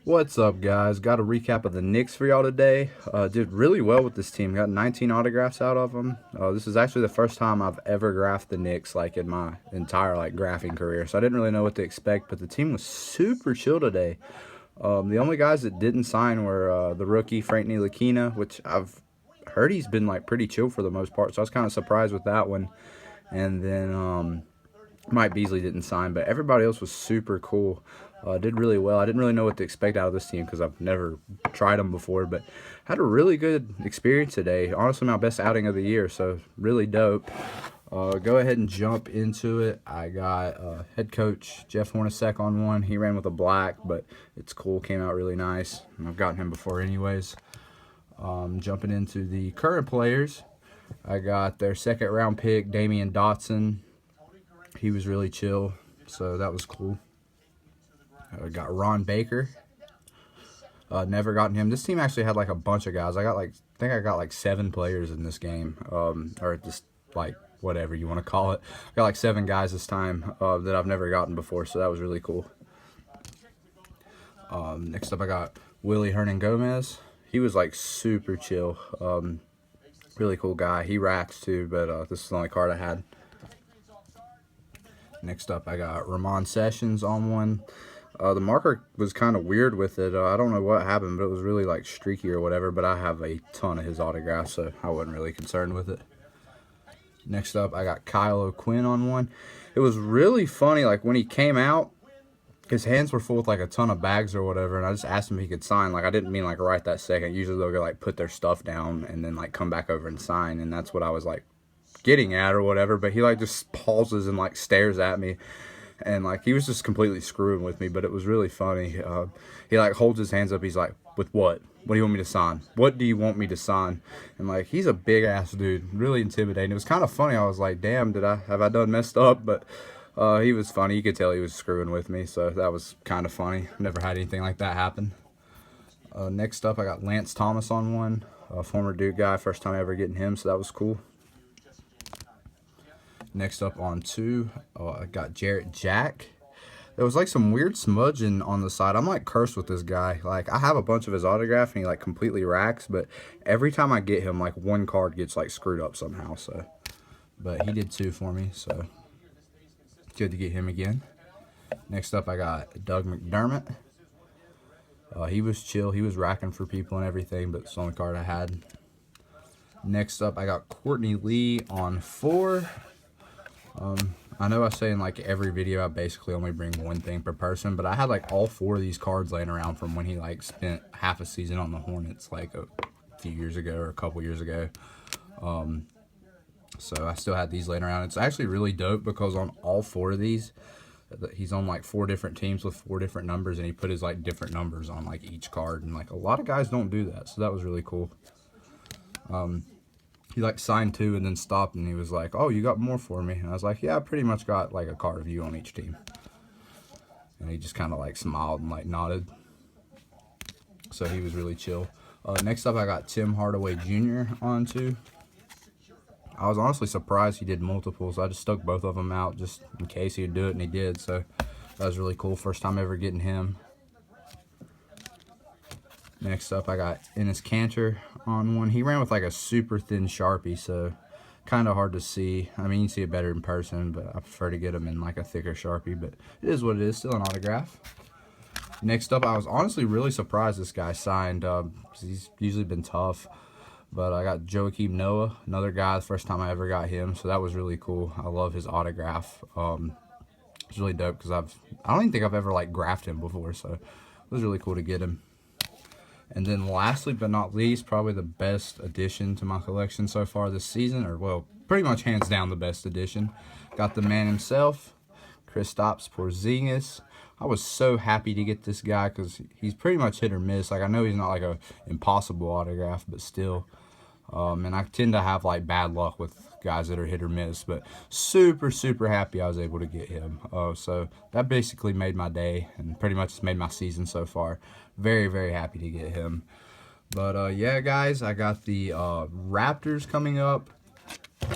What's up, guys? Got a recap of the Knicks for y'all today. Did really well with this team. Got 19 autographs out of them. This is actually the first time I've ever graphed the Knicks like in my entire graphing career, so I didn't really know what to expect. But the team was super chill today. The only guys that didn't sign were the rookie Frank Ntilikina, which I've heard he's been pretty chill for the most part, so I was kind of surprised with that one. And then Mike Beasley didn't sign, but everybody else was super cool. Did really well. I didn't really know what to expect out of this team because I've never tried them before, but had a really good experience today. Honestly, my best outing of the year, so really dope. Go ahead and jump into it. I got head coach Jeff Hornacek on one. He ran with a black, but it's cool. Came out really nice. I've gotten him before anyways. Jumping into the current players, I got their second round pick, Damian Dotson. He was really chill, so that was cool. I got Ron Baker. Never gotten him. This team actually had a bunch of guys. I think I got 7 players in this game, or just whatever you want to call it. I got 7 guys this time that I've never gotten before, so that was really cool. Next up, I got Willie Hernan-Gomez. He was super chill. Really cool guy. He racks too, but this is the only card I had. Next up, I got Ramon Sessions on one. The marker was kind of weird with it. I don't know what happened, but it was really streaky or whatever. But I have a ton of his autographs, so I wasn't really concerned with it. Next up, I got Kyle O'Quinn on one. It was really funny. When he came out, his hands were full with a ton of bags or whatever, and I just asked him if he could sign. I didn't mean right that second. Usually they'll go put their stuff down and then come back over and sign, and that's what I was getting at or whatever. But he just pauses and stares at me. And he was just completely screwing with me, but it was really funny. He holds his hands up. He's like, "With what? What do you want me to sign? What do you want me to sign?" And he's a big ass dude, really intimidating. It was kind of funny. I was like, "Damn, have I done messed up?" But he was funny. You could tell he was screwing with me, so that was kind of funny. Never had anything like that happen. Next up, I got Lance Thomas on one, a former Duke guy. First time ever getting him, so that was cool. Next up on 2, I got Jarrett Jack. There was some weird smudging on the side. I'm cursed with this guy. I have a bunch of his autograph and he completely racks, but every time I get him, one card gets screwed up somehow. So, but he did 2 for me, so good to get him again. Next up, I got Doug McDermott. He was chill. He was racking for people and everything, but it's the only card I had. Next up, I got Courtney Lee on 4. I know I say in every video I basically only bring one thing per person, but I had all 4 of these cards laying around from when he spent half a season on the Hornets a few years ago or a couple years ago. So I still had these laying around. It's actually really dope because on all 4 of these, he's on 4 different teams with 4 different numbers, and he put his different numbers on each card, and a lot of guys don't do that, so that was really cool. He signed 2 and then stopped, and he was like, "Oh, you got more for me?" And I was like, "Yeah, I pretty much got a card of you on each team." And he just kind of smiled and nodded. So he was really chill. Next up, I got Tim Hardaway Jr. on 2. I was honestly surprised he did multiples. I just stuck both of them out just in case he would do it, and he did. So that was really cool. First time ever getting him. Next up, I got Enes Kanter on one. He ran with a super thin Sharpie, so kind of hard to see. I mean, you can see it better in person, but I prefer to get him in a thicker Sharpie, but it is what it is. Still an autograph. Next up, I was honestly really surprised this guy signed. He's usually been tough, but I got Joakim Noah, another guy, the first time I ever got him, so that was really cool. I love his autograph. It's really dope because I don't even think I've ever graphed him before, so it was really cool to get him. And then lastly but not least, probably the best addition to my collection so far this season, or well, pretty much hands down the best addition. Got the man himself, Kristaps Porzingis. I was so happy to get this guy because he's pretty much hit or miss. I know he's not a impossible autograph, but still. And I tend to have bad luck with guys that are hit or miss, but super, super happy I was able to get him. So that basically made my day and pretty much made my season so far. Very, very happy to get him. But yeah, guys, I got the Raptors coming up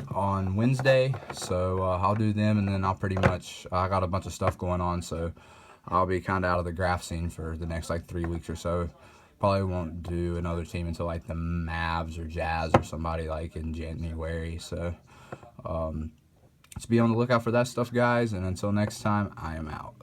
on Wednesday, so I'll do them, and then I'll pretty much, I got a bunch of stuff going on, so I'll be kind of out of the graph scene for the next like 3 weeks or so. Probably won't do another team until like the Mavs or Jazz or somebody like in January. So just be on the lookout for that stuff, guys. And until next time, I am out.